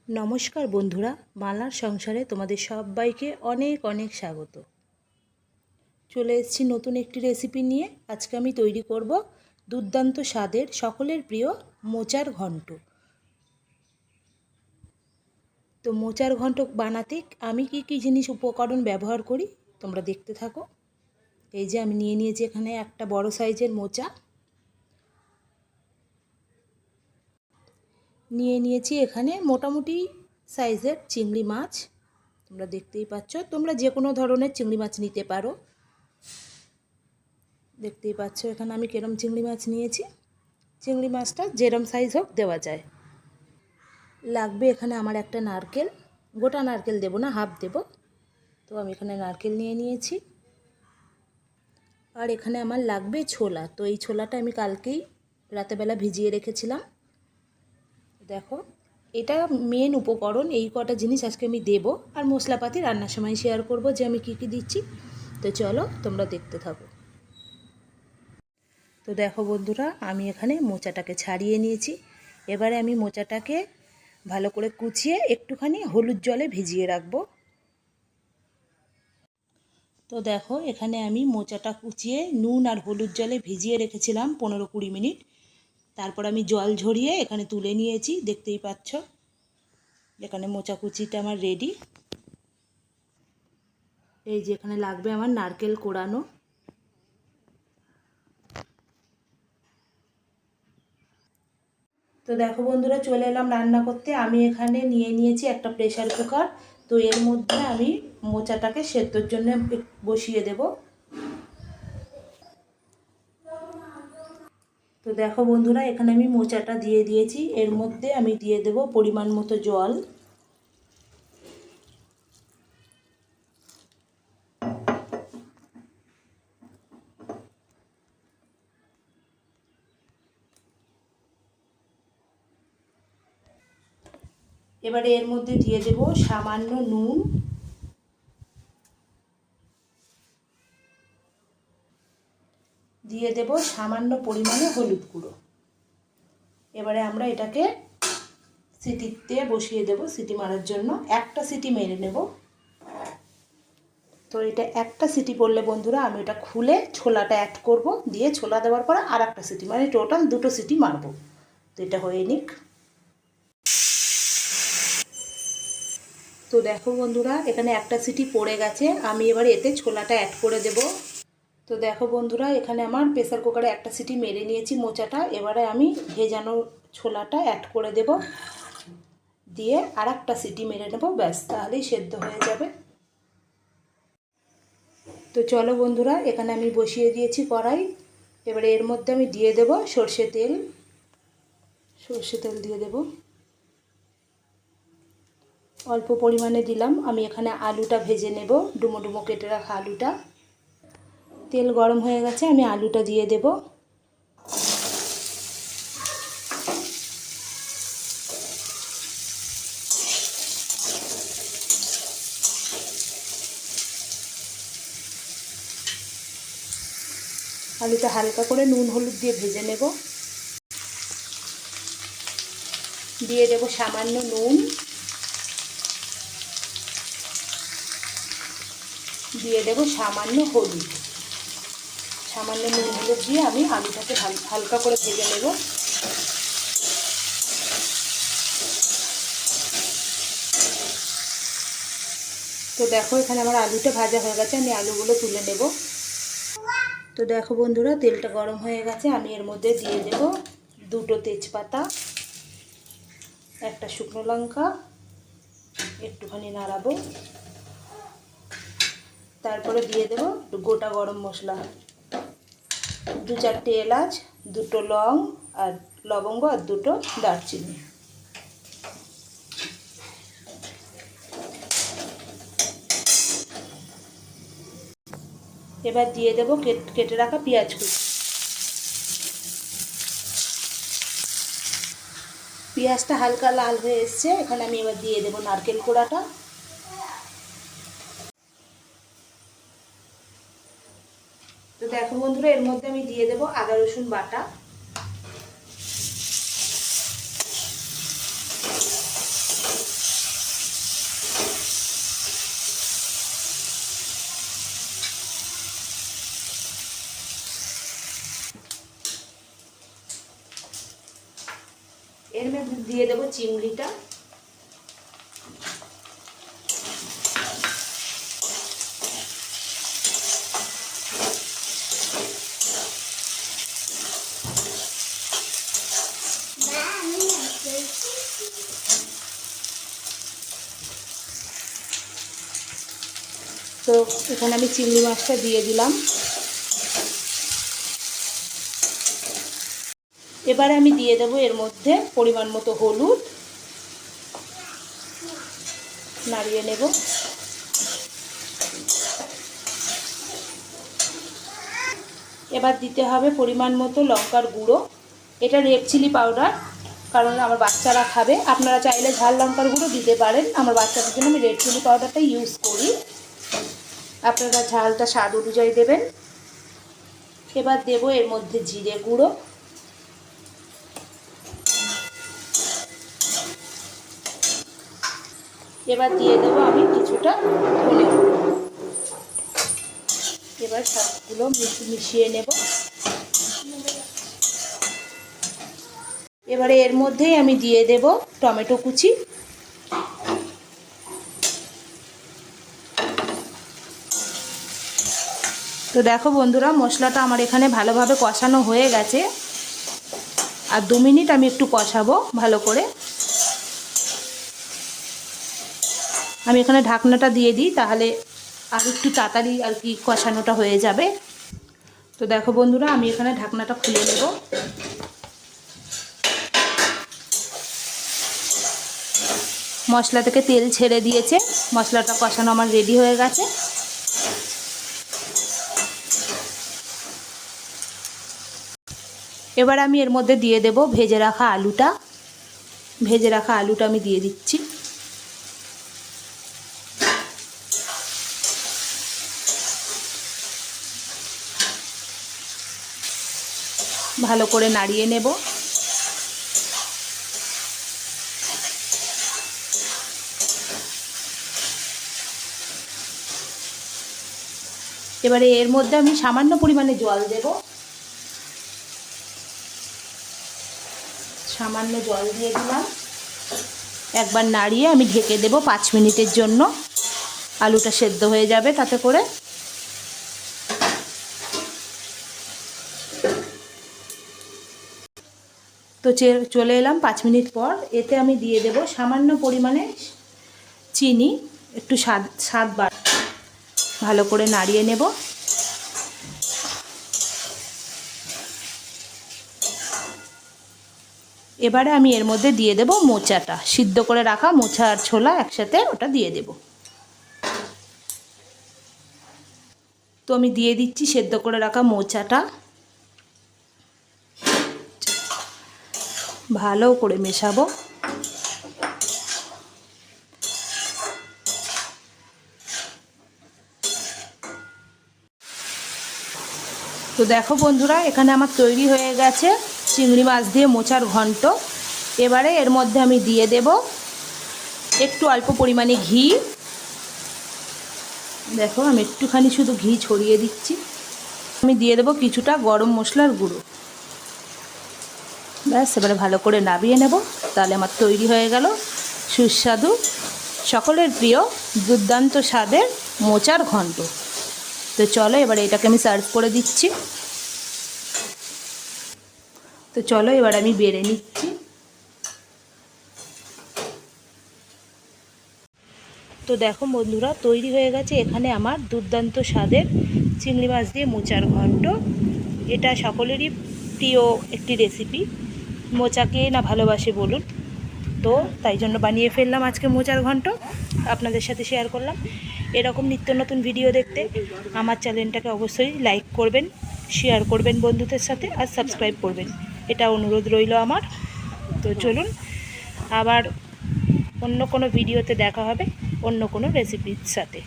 नमस्कार बंधुरा मालार संसारे तुम्हारे सबाइके अनेक अनेक स्वागत। चले एसेछि नतून एकटी रेसिपि निये। आज के आमी तैरी करब दुर्दान्त स्वादेर सकलेर प्रिय मोचार घंट। तो मोचार घंट बानाते आमी की जिनिस उपकरण व्यवहार करी तोमरा देखते थाको। এই যে আমি নিয়ে নিয়েছি এখানে একটা বড় সাইজের মোচা, নিয়ে নিয়েছি এখানে মোটামুটি সাইজের চিংড়ি মাছ। তোমরা দেখতেই পাচ্ছ, তোমরা যে কোনো ধরনের চিংড়ি মাছ নিতে পারো। দেখতেই পাচ্ছ এখানে আমি কেরম চিংড়ি মাছ নিয়েছি। চিংড়ি মাছটা যেরম সাইজ হোক দেওয়া যায়। লাগবে এখানে আমার একটা নারকেল, গোটা নারকেল দেব না, হাফ দেব। তো আমি এখানে নারকেল নিয়ে নিয়েছি। আর এখানে আমার লাগবে ছোলা। তো এই ছোলাটা আমি কালকেই রাতেবেলা ভিজিয়ে রেখেছিলাম। দেখো এটা মেন উপকরণ, এই কটা জিনিস আজকে আমি দেব। আর মশলাপাতি রান্নার সময় শেয়ার করব যে আমি কি দিচ্ছি। তো চলো তোমরা দেখতে থাকো। তো দেখো বন্ধুরা, আমি এখানে মোচাটাকে ছাড়িয়ে নিয়েছি। এবারে আমি মোচাটাকে ভালো করে কুচিয়ে একটুখানি হলুদ জলে ভিজিয়ে রাখবো। তো দেখো এখানে আমি মোচাটা কুচিয়ে নুন আর হলুদ জলে ভিজিয়ে রেখেছিলাম 15-20 মিনিট। তারপর আমি জল ঝরিয়ে এখানে তুলে নিয়েছি। দেখতেই পাচ্ছ এখানে মোচা কুচিটা আমার রেডি। এই যে এখানে লাগবে আমার নারকেল কোড়ানো। তো দেখো বন্ধুরা, চলে এলাম রান্না করতে। আমি এখানে নিয়ে নিয়েছি একটা প্রেসার কুকার। তো এর মধ্যে আমি মোচাটাকে সেদ্ধর জন্য বসিয়ে দেব। তো দেখো বন্ধুরা, এখানে আমি মোচাটা দিয়ে দিয়েছি। এর মধ্যে আমি দিয়ে দেব পরিমাণ মতো জল। এবারে এর মধ্যে দিয়ে দেব সামান্য নুন, দিয়ে দেব সামান্য পরিমাণে হলুদ গুঁড়ো। এবারে আমরা এটাকে সিটিতে বসিয়ে দেব সিটি মারার জন্য। একটা সিটি মেরে নেব। তো এটা একটা সিটি পড়লে বন্ধুরা আমি এটা খুলে ছোলাটা অ্যাড করব, দিয়ে ছোলা দেওয়ার পর আর একটা সিটি, মানে টোটাল 2টো সিটি মারব। তো এটা হয়ে নিক। তো দেখো বন্ধুরা, এখানে একটা সিটি পড়ে গেছে। আমি এবার এতে ছোলাটা অ্যাড করে দেব। তো দেখো বন্ধুরা, এখানে আমার প্রেসার কুকারে একটা সিটি মেরে নিয়েছি মোচাটা। এবারে আমি ভেজানো ছোলাটা অ্যাড করে দেব, দিয়ে আর একটা সিটি মেরে নেব। ব্যাস, তাহলেই সেদ্ধ হয়ে যাবে। তো চলো বন্ধুরা, এখানে আমি বসিয়ে দিয়েছি কড়াই। এবারে এর মধ্যে আমি দিয়ে দেব সর্ষে তেল। সর্ষে তেল দিয়ে দেব, অল্প পরিমাণে দিলাম। আমি এখানে আলুটা ভেজে নেব, ডুমো ডুমো কেটে রাখা আলুটা। তেল গরম হয়ে গেছে, আমি আলুটা দিয়ে দেব। আলুটা হালকা করে নুন হলুদ দিয়ে ভেজে নেব। দিয়ে দেব সামান্য নুন, দিয়ে দেব সামান্য হলুদ। সামান্য নুন হলুদ দিয়ে আমি আলুটাকে হালকা করে ভেজে নেব। তো দেখো এখানে আমার আলুটা ভাজা হয়ে গেছে, আমি আলুগুলো তুলে নেব। তো দেখো বন্ধুরা, তেলটা গরম হয়ে গেছে। আমি এর মধ্যে দিয়ে দেব 2টো তেজপাতা, একটা শুকনো লঙ্কা, একটুখানি নাড়াবো। তারপরে দিয়ে দেব গোটা গরম মশলা, 2-4টে এলাচ, 2টো লং আর লবঙ্গ আর 2টো দারচিনি। এবার দিয়ে দেব কেটে রাখা পেঁয়াজ কুচি। পেঁয়াজটা হালকা লাল হয়ে এসছে, এখানে আমি এবার দিয়ে দেব নারকেল কোড়াটা। তো দেখো বন্ধুরা, এর মধ্যে আমি দিয়ে দেব আদা রসুন বাটা। দিয়ে দেবো চিংড়িটা। তো এখানে আমি চিংড়ি মাছটা দিয়ে দিলাম। এবারে আমি দিয়ে দেবো এর মধ্যে পরিমাণ মতো হলুদ, নাড়িয়ে নেব। এবার দিতে হবে পরিমাণ মতো লঙ্কার গুঁড়ো। এটা রেড চিলি পাউডার, কারণ আমার বাচ্চারা খাবে। আপনারা চাইলে ঝাল লঙ্কার গুঁড়ো দিতে পারেন। আমার বাচ্চাদের জন্য আমি রেড চিলি পাউডারটা ইউজ করি। আপনারা ঝালটা স্বাদ অনুযায়ী দেবেন। এবার দেব এর মধ্যে জিরে গুঁড়ো, এবার দিয়ে দেবো আমি কিছুটা ধনে গুঁড়ো। এবার সবগুলো মিশিয়ে নেব। এবারে এর মধ্যেই আমি দিয়ে দেব টমেটো কুচি। তো দেখো বন্ধুরা, মশলাটা আমার এখানে ভালোভাবে কষানো হয়ে গেছে। আর 2 মিনিট আমি একটু কষাবো ভালো করে। আমি এখানে ঢাকনাটা দিয়ে দিই, তাহলে আর একটু তাড়াতাড়ি আর কি কষানোটা হয়ে যাবে। তো দেখো বন্ধুরা, আমি এখানে ঢাকনাটা খুলে নেব। মশলা থেকে তেল ছেড়ে দিয়েছে, মশলাটা কষানো আমার রেডি হয়ে গেছে। এবার আমি এর মধ্যে দিয়ে দেব ভেজে রাখা আলুটা। ভেজে রাখা আলুটা আমি দিয়ে দিচ্ছি। ভালো করে নাড়িয়ে নেব। এবারে এর মধ্যে আমি সামান্য পরিমাণে জল দেব। সামান্য জল দিয়ে দিলাম। একবার নাড়িয়ে আমি ঢেকে দেব 5 মিনিটের জন্য। আলুটা সেদ্ধ হয়ে যাবে তাতে করে। তো চলে এলাম 5 মিনিট পর। এতে আমি দিয়ে দেব সামান্য পরিমাণে চিনি, একটু স্বাদ বাড়। ভালো করে নাড়িয়ে নেব। এবারে আমি এর মধ্যে দিয়ে দেব মোচাটা, সিদ্ধ করে রাখা মোচা আর ছোলা একসাথে ওটা দিয়ে দেব। তো আমি দিয়ে দিচ্ছি সেদ্ধ করে রাখা মোচাটা। ভালো করে মেশাবো। তো দেখো বন্ধুরা, এখানে আমার তৈরি হয়ে গেছে চিংড়ি মাছ দিয়ে মোচার ঘন্ট। এবারে এর মধ্যে আমি দিয়ে দেব একটু অল্প পরিমাণে ঘি। দেখো আমি একটুখানি শুধু ঘি ছড়িয়ে দিচ্ছি। আমি দিয়ে দেব কিছুটা গরম মশলার গুঁড়ো। ব্যাস, এবারে ভালো করে নাবিয়ে নেব। তাহলে আমার তৈরি হয়ে গেল সুস্বাদু, সকলের প্রিয়, দুর্দান্ত স্বাদের মোচার ঘন্ট। তো চলো এবারে এটাকে আমি সার্ভ করে দিচ্ছি। তো চলো এবার আমি বেড়ে নিচ্ছি। তো দেখো বন্ধুরা, তৈরি হয়ে গেছে এখানে আমার দুর্দান্ত স্বাদের চিংড়ি মাছ দিয়ে মোচার ঘন্ট। এটা সকলেরই প্রিয় একটি রেসিপি। মোচা কে না ভালোবাসে বলুন। তো তাই জন্য বানিয়ে ফেললাম আজকে মোচার ঘন্ট, আপনাদের সাথে শেয়ার করলাম। এরকম নিত্য নতুন ভিডিও দেখতে আমার চ্যানেলটাকে অবশ্যই লাইক করবেন, শেয়ার করবেন বন্ধুদের সাথে, আর সাবস্ক্রাইব করবেন, এটা অনুরোধ রইল আমার। তো চলুন আবার অন্য কোনো ভিডিওতে দেখা হবে অন্য কোনো রেসিপির সাথে।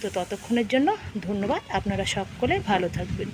তো ততক্ষণের জন্য ধন্যবাদ। আপনারা সকলে ভালো থাকবেন।